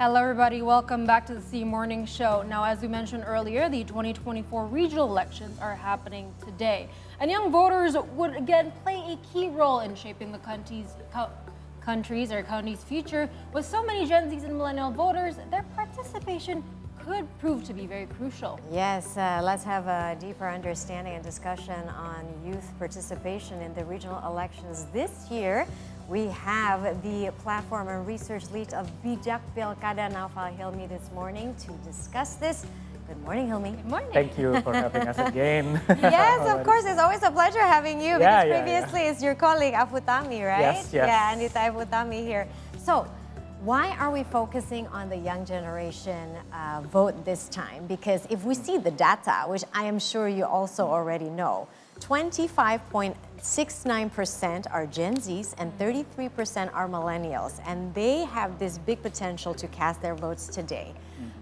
Hello everybody, welcome back to the C Morning Show. Now, as we mentioned earlier, the 2024 regional elections are happening today. And young voters would again play a key role in shaping the county's future. With so many Gen Zs and millennial voters, their participation could prove to be very crucial. Yes, let's have a deeper understanding and discussion on youth participation in the regional elections this year. We have the platform and research lead of Bijak Pilkada, Naufal Hilmi, this morning to discuss this. Good morning, Hilmi. Good morning. Thank you for having us again. Yes, of course. It's always a pleasure having you because Yeah, previously it's your colleague Afutami, right? Yes, yes. Yeah, Anita Afutami here. So, why are we focusing on the young generation vote this time? Because if we see the data, which I am sure you also already know, 25.69% are Gen Zs and 33% are millennials, and they have this big potential to cast their votes today.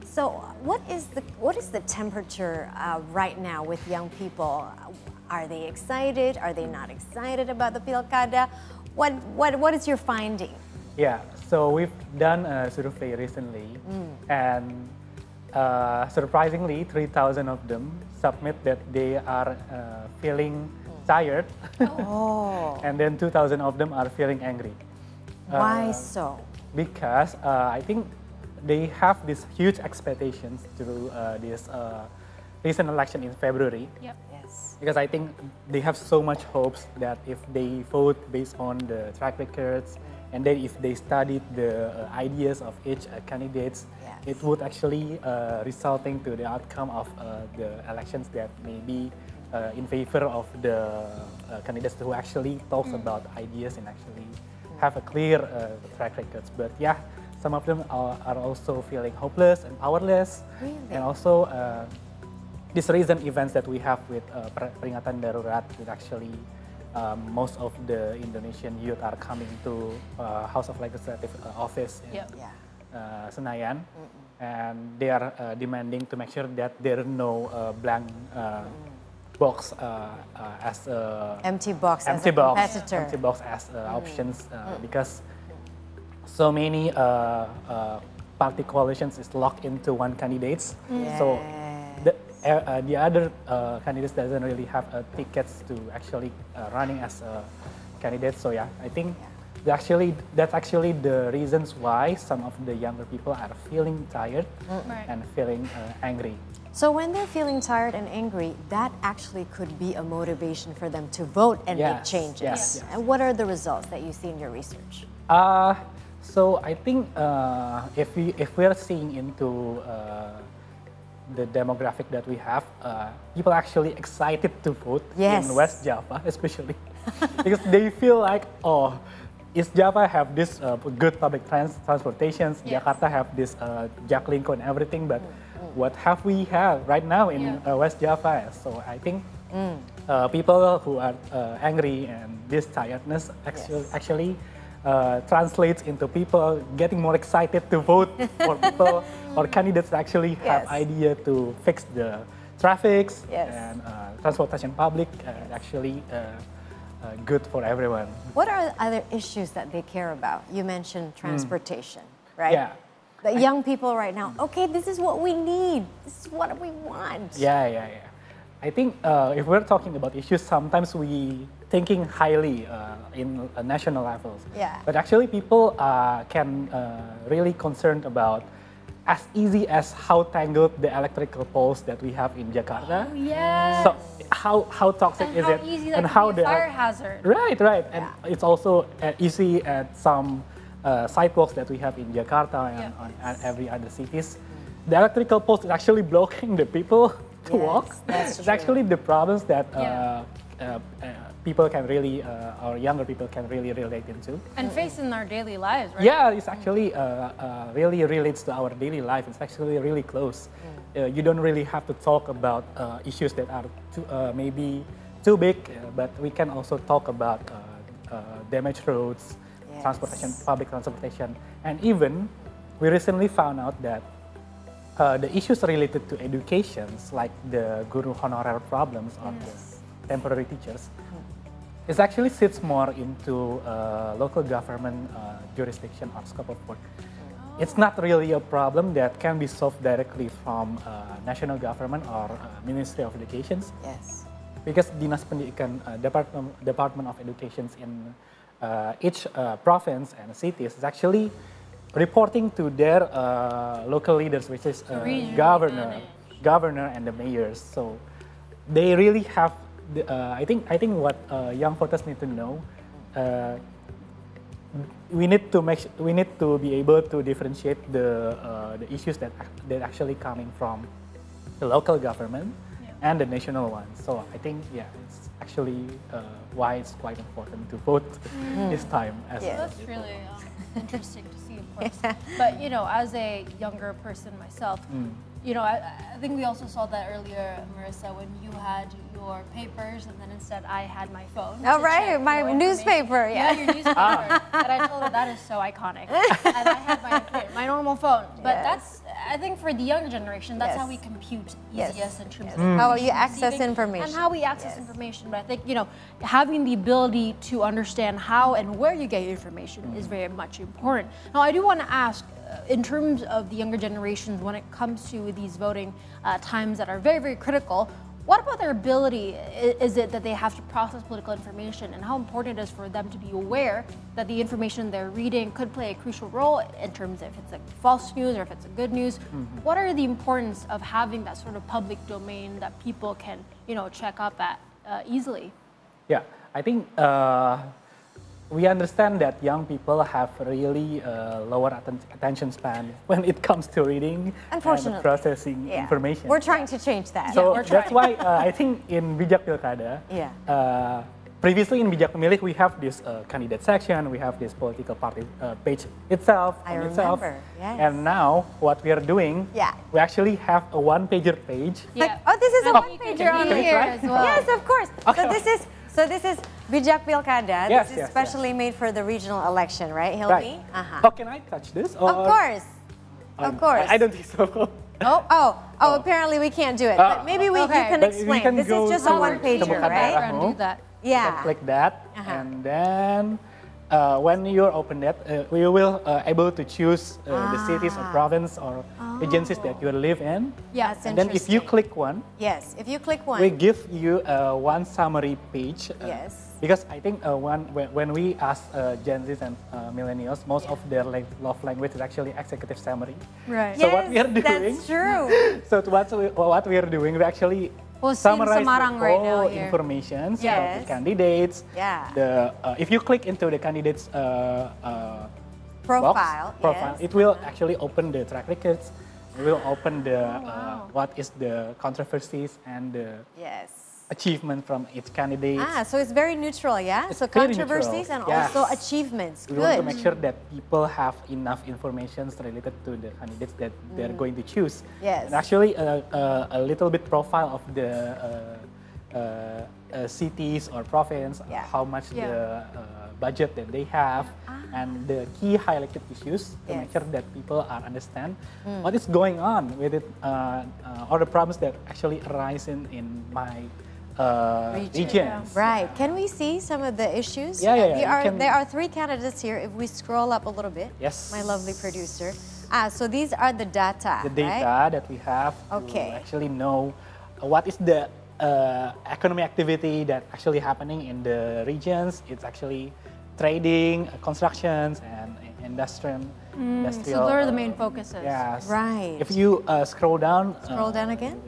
So what is the temperature right now with young people? Are they excited? Are they not excited about the Pilkada? What is your finding? Yeah, so we've done a survey recently, and surprisingly, 3,000 of them submit that they are feeling tired, and then 2,000 of them are feeling angry. Why so? Because I think they have these huge expectations through this recent election in February. Yep. Yes. Because I think they have so much hopes that if they vote based on the track records, and then if they studied the ideas of each candidates, Yes. it would actually resulting to the outcome of the elections that may be in favor of the candidates who actually talks about ideas and actually have a clear track records. But yeah, some of them are also feeling hopeless and powerless. Really? And also these recent events that we have with Peringatan Darurat, with actually most of the Indonesian youth are coming to House of Legislative office in Yep. Senayan, and they are demanding to make sure that there are no blank box as Empty box as empty a box, competitor. empty box as options because so many party coalitions is locked into one candidates. So the other candidates doesn't really have tickets to actually running as a candidate. So yeah, I think that's actually the reasons why some of the younger people are feeling tired and feeling angry. So when they're feeling tired and angry, that actually could be a motivation for them to vote and make Yes, changes. yes, yes. And what are the results that you see in your research? So I think if we are seeing into the demographic that we have, people are actually excited to vote Yes. in West Java, especially because they feel like, oh, East Java have this good public transportations. Yes. Jakarta have this Jaklingko and everything, but what have we have right now in West Java? So I think people who are angry and this tiredness actually translates into people getting more excited to vote for people or candidates that actually have Yes. idea to fix the traffics Yes. and transportation public actually good for everyone. What are other issues that they care about? You mentioned transportation, right? Yeah. The young people right now, okay, this is what we need. This is what we want. Yeah. I think if we're talking about issues, sometimes we thinking highly in national levels. Yeah. But actually, people can really concerned about as easy as how tangled the electrical poles that we have in Jakarta. Yes. So how toxic And is how it? easy that and could how be a fire hazard. Right. And it's also easy at some sidewalks that we have in Jakarta and on every other cities. The electrical poles is actually blocking the people to walk. that's It's true. actually the problems that people can really, or younger people can really relate into. And face in our daily lives, right? Yeah, it's actually really relates to our daily life. It's actually really close. You don't really have to talk about issues that are maybe too big, but we can also talk about damaged roads, transportation, public transportation, and even we recently found out that the issues related to education, like the guru honorer problems or the temporary teachers, it actually sits more into local government jurisdiction or scope of work. it's not really a problem that can be solved directly from national government or Ministry of Education. Yes. Because Dinas Pendidikan, Department of Education in each province and cities is actually reporting to their local leaders, which is governor and the mayors. So they really have. I think what young voters need to know. We need to be able to differentiate the issues that actually coming from the local government and the national one. So I think it's actually why it's quite important to vote this time. That's really interesting to see, of course. But as a younger person myself, I think we also saw that earlier, Marissa, when you had your papers and then instead I had my phone. Oh, right, my newspaper. Yeah, your newspaper. And I told her that is so iconic. And I had my normal phone. But that's, I think for the younger generation, that's how we compute easiest in terms of how you access information. And how we access information. But I think, having the ability to understand how and where you get your information is very much important. Now, I do want to ask, in terms of the younger generations, when it comes to these voting times that are very, very critical, what about their ability? Is it that they have to process political information, and how important it is for them to be aware that the information they're reading could play a crucial role in terms of if it's a false news or if it's a good news? What are the importance of having that sort of public domain that people can, check up at easily? Yeah, I think we understand that young people have really lower attention span when it comes to reading and processing information. We're trying to change that. So that's why I think in Bijak Pilkada, previously in Bijak Pemilih, we have this candidate section, we have this political party page itself. I remember, yes. And now what we are doing, we actually have a one-pager page. Yeah. Oh, this is a one-pager on here as well. Yes, of course. Okay. So this is Bijak Pilkada. Yes, this is specially made for the regional election, right, Hilmi? Right. Oh, can I touch this? Or? Of course. Of course. I don't think so. Apparently we can't do it. But maybe you can explain. This is just a one-pager, right? Do that. Yeah. Click that, and then when you open that, we will able to choose the cities or province or agencies that you live in. Yes, and then if you click one, if you click one, we give you one summary page. Yes. Because I think when we ask Gen Zs and millennials, most of their love language is actually executive summary. Right. So what we are doing? That's true. So what we are doing, we actually summarize all information about the candidates. If you click into the candidates profile, it will actually open the track records. It will open the what is the controversies and the achievement from each candidate. So it's very neutral, It's so controversies and also achievements. We want to make sure that people have enough information related to the candidates that they're going to choose. Yes. And actually, a little bit profile of the cities or province, how much the budget that they have, and the key highlighted issues to make sure that people understand what is going on with it, or the problems that actually arise in my regions. Right. Can we see some of the issues? There are three candidates here. If we scroll up a little bit, my lovely producer. So these are the data. The data that we have to actually know what is the economic activity that actually happening in the regions. It's actually trading, constructions, and industrial. So they're the main focuses. Yes. Right. If you scroll down. Scroll down again.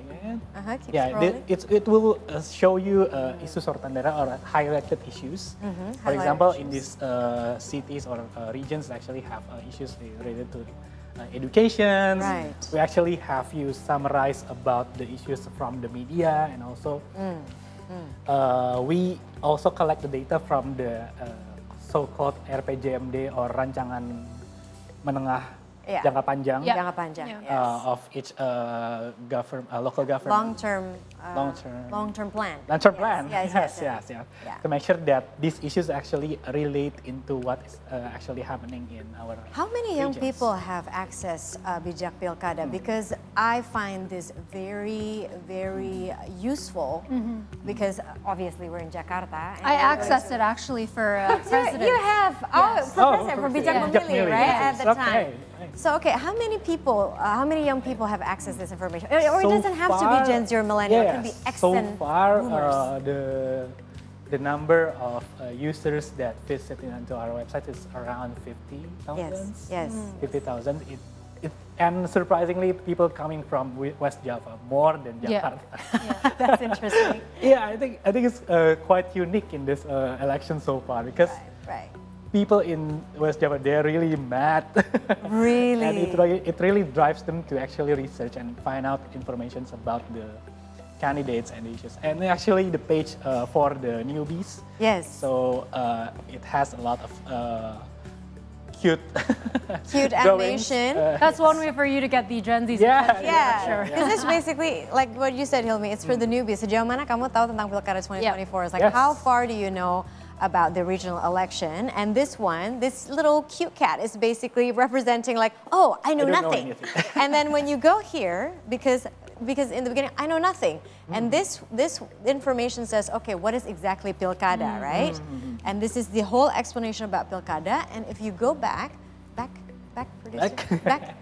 Keep it will show you isu sortandera or highlighted issues. For example, in these cities or regions actually have issues related to education. Right. We actually have you summarize about the issues from the media, and also we also collect the data from the so-called RPJMD or rancangan menengah jangka panjang, of each local government. Long-term plan. Long-term plan. Yes. To make sure that these issues actually relate into what is actually happening in our How many young regions. people have access Bijak Pilkada? Because I find this very, very useful. Because obviously we're in Jakarta. And I accessed it actually for president. You have for president, for Bijak Pemilih, right? At the time. So, okay, how many people, how many young people have access to this information? Or it So doesn't have to be Gen Z or Millennial, it can be X so and far, boomers. the number of users that visit into our website is around 50,000. Yes. 50,000. And surprisingly, people coming from West Java more than Yeah. Jakarta. That's interesting. Yeah, I think it's quite unique in this election so far because Right. people in West Java, they're really mad. Really? And it really drives them to actually research and find out information about the candidates and issues. And actually the page for the newbies. Yes. So it has a lot of cute Cute drawings. animation. That's one way for you to get the Gen Z's Yeah. attention. Yeah, Sure. because it's basically like what you said, Hilmi. It's for the newbies. Sejauh mana kamu tahu tentang Pilkada 2024? It's like Yes. how far do you know about the regional election? And this one, this little cute cat is basically representing like, oh, I know I don't know nothing. anything. And then when you go here, because in the beginning I know nothing, and this information says, okay, what is exactly Pilkada, right? And this is the whole explanation about Pilkada. And if you go back, producer, back.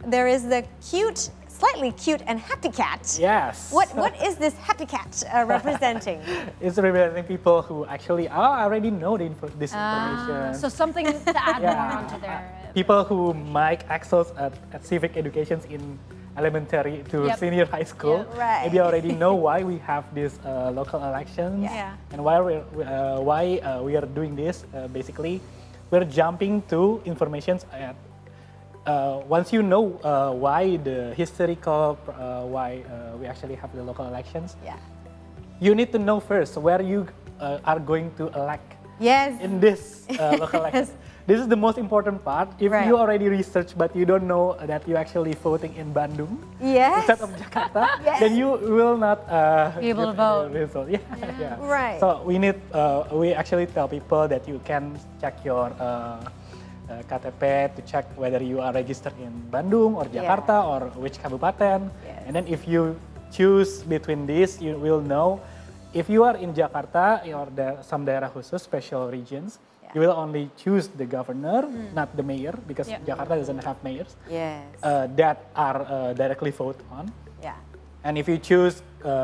There is the cute, slightly cute and happy cat. Yes. What is this happy cat representing? It's representing people who actually already know this information. So something to add Yeah. more onto there. People who might access at civic educations in elementary to Yep. senior high school, Yeah, right. maybe already know why we have these local elections Yeah. and why we are doing this. Basically, we're jumping to information at once you know why the historical why we actually have the local elections. Yeah. You need to know first where you are going to elect Yes. in this local elections. This is the most important part. If Right. you already research but you don't know that you're actually voting in Bandung Yes. instead of Jakarta, Yes. then you will not Be able to get vote. the result. Yeah. Right. So we actually tell people that you can check your KTP to check whether you are registered in Bandung or Jakarta or which kabupaten. Yes. And then if you choose between these, you will know if you are in Jakarta or some daerah khusus, special regions, you will only choose the governor, not the mayor, because Jakarta doesn't have mayors Yes. that are directly voted on. Yeah. And if you choose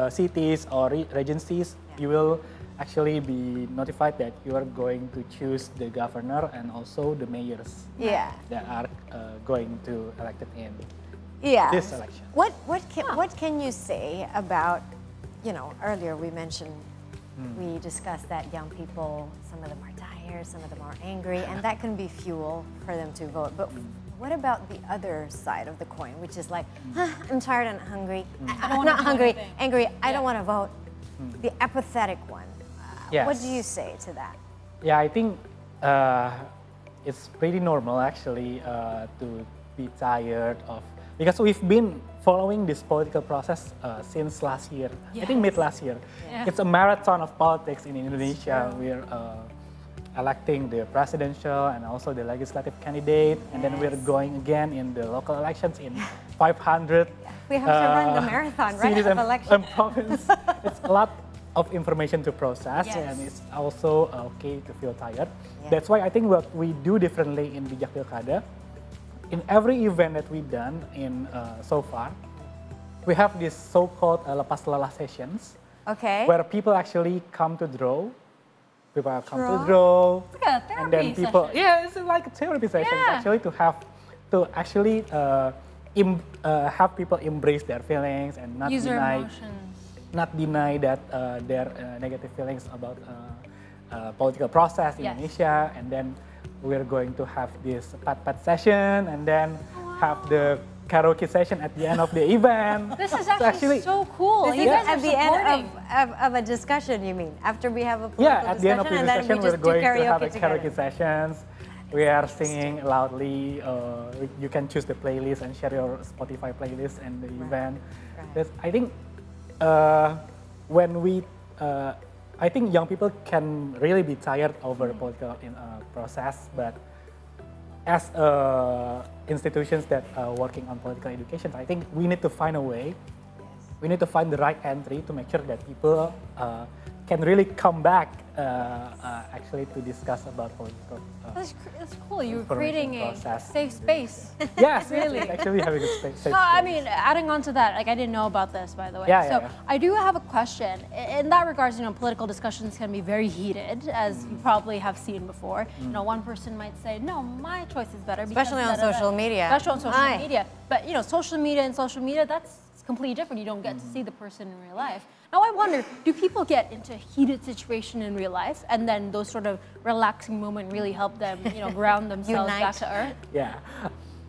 cities or regencies, you will actually be notified that you are going to choose the governor and also the mayors Yeah. that are going to elected in Yeah. this election. What can you say about, earlier we mentioned, we discussed that young people, some of them are tired, some of them are angry, and that can be fuel for them to vote. But what about the other side of the coin, which is like, I'm tired and hungry. I'm not hungry, angry, I don't want to vote. The apathetic one. What do you say to that? Yeah, I think it's pretty normal actually to be tired of, because we've been following this political process since last year. I think mid last year. Yeah. It's a marathon of politics in Indonesia. We're electing the presidential and also the legislative candidate, and then we're going again in the local elections in 500 We have to run the marathon, right, cities of and election. province. It's a lot of information to process, Yes. and it's also okay to feel tired. Yeah. That's why I think what we do differently in Bijak Pilkada, in every event that we've done in so far, we have this so-called lepas lelah sessions, Okay. where people actually come to draw. People come to Draw? draw, It's like a and then therapy people, session. yeah, it's like a therapy session Yeah. actually have people embrace their feelings and not User deny emotions. not deny that their negative feelings about political process in Yes. Indonesia, and then we're going to have this pat-pat session, and then have the karaoke session at the end of the event. This is So actually so cool. This You is guys are at the end supporting. of a discussion, you mean? After we have a political Yeah, at the end of the and then discussion, we we're just do going to have a together. karaoke sessions. We are singing loudly. You can choose the playlist and share your Spotify playlist and the event. Right. I think I think young people can really be tired over political process, but as institutions that are working on political education, I think we need to find a way. We need to find the right entry to make sure that people can really come back actually to discuss about political. That's cool. You're information creating a process. safe space. Yes, Really? it's actually having a safe I space. mean, adding on to that, like I didn't know about this, by the way. Yeah, so yeah. I do have a question. In that regards, political discussions can be very heated, as you probably have seen before. One person might say, "No, my choice is better." because Especially on da-da-da." social media. Especially on social Aye. media. But social media, that's completely different. You don't get to see the person in real life. Now I wonder, do people get into a heated situation in real life, and then those sort of relaxing moments really help them, ground themselves back Unite. to earth? Yeah,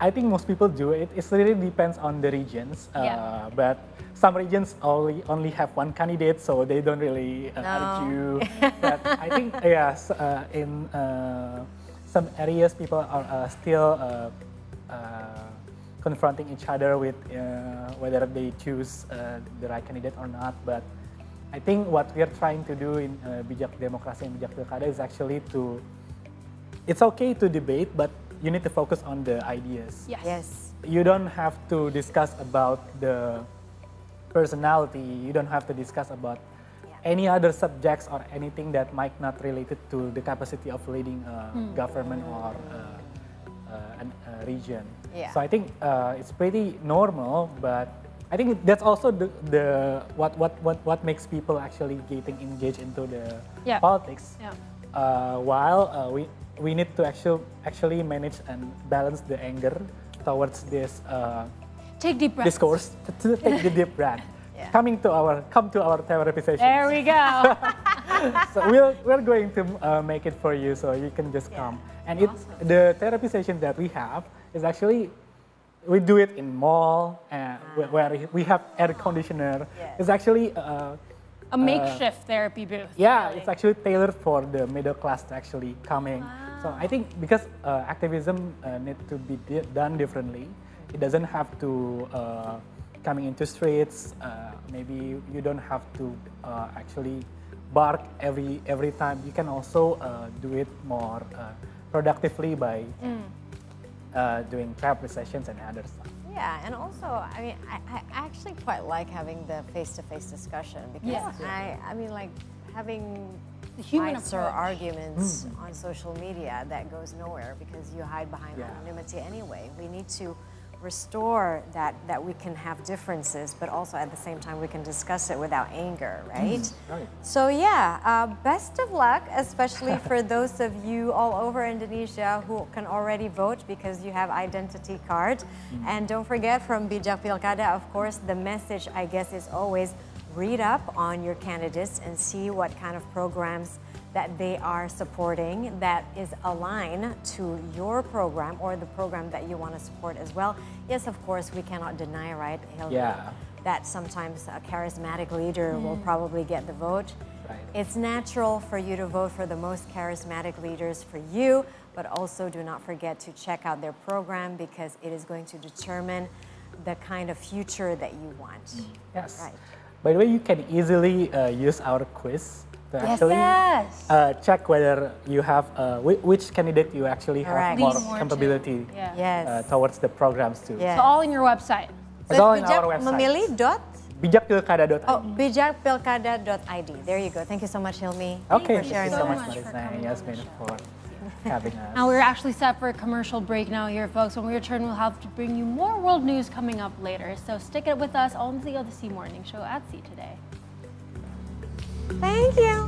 I think most people do it. It really depends on the regions. Yeah. But some regions only have one candidate, so they don't really argue. But I think yes, in some areas people are still confronting each other with whether they choose the right candidate or not. But I think what we are trying to do in Bijak Demokrasi and Bijak Pilkada is actually it's okay to debate, but you need to focus on the ideas. Yes. Yes. You don't have to discuss about the personality. You don't have to discuss about any other subjects or anything that might not related to the capacity of leading a government or a region. Yeah. So I think it's pretty normal, but I think that's also what makes people actually getting engaged into the politics. Yeah. While we need to actually manage and balance the anger towards this Take deep breaths. discourse to take the deep breath. Yeah. Come to our therapy session. There we go. So we're going to make it for you, so you can just come. And the therapy session that we have is actually we do it in mall where we have air conditioner. Yes. It's actually A makeshift therapy booth. yeah, really. it's actually tailored for the middle class to actually coming. So I think because activism need to be done differently, it doesn't have to coming into streets. Maybe you don't have to actually bark every time. You can also do it more productively by doing therapy sessions and other stuff. Yeah, and also, I mean, I actually quite like having the face-to-face discussion because I mean, like having The human fights or approach. arguments on social media that goes nowhere because you hide behind anonymity anyway. We need to restore that we can have differences, but also at the same time we can discuss it without anger, right? Right. So yeah, best of luck, especially for those of you all over Indonesia who can already vote because you have identity card. And don't forget, from Bijak Pilkada, of course, the message, I guess, is always read up on your candidates and see what kind of programs that they are supporting that is aligned to your program or the program that you want to support as well. Yes, of course, we cannot deny, right, Hilda, Yeah. that sometimes a charismatic leader will probably get the vote. Right. It's natural for you to vote for the most charismatic leaders for you, but also do not forget to check out their program because it is going to determine the kind of future that you want. Yes. Right. By the way, you can easily use our quiz to actually Yes. check whether you have which candidate you actually have Correct. more Lean more to. capability Yeah. Yes. towards the programs too. Yes. So all in your website. It's So all it's in our Bijak website. Memilih dot Bijakpilkada.id. Oh, bijakpilkada.id. There you go. Thank you so much, Hilmi. Okay, for sharing thank you so so much, much for Marisa coming and on Yasmin, the show. for having us. Now we're actually set for a commercial break now here, folks. When we return, we'll have to bring you more world news coming up later. So stick it with us on the Odyssey Morning Show at C today. Thank you.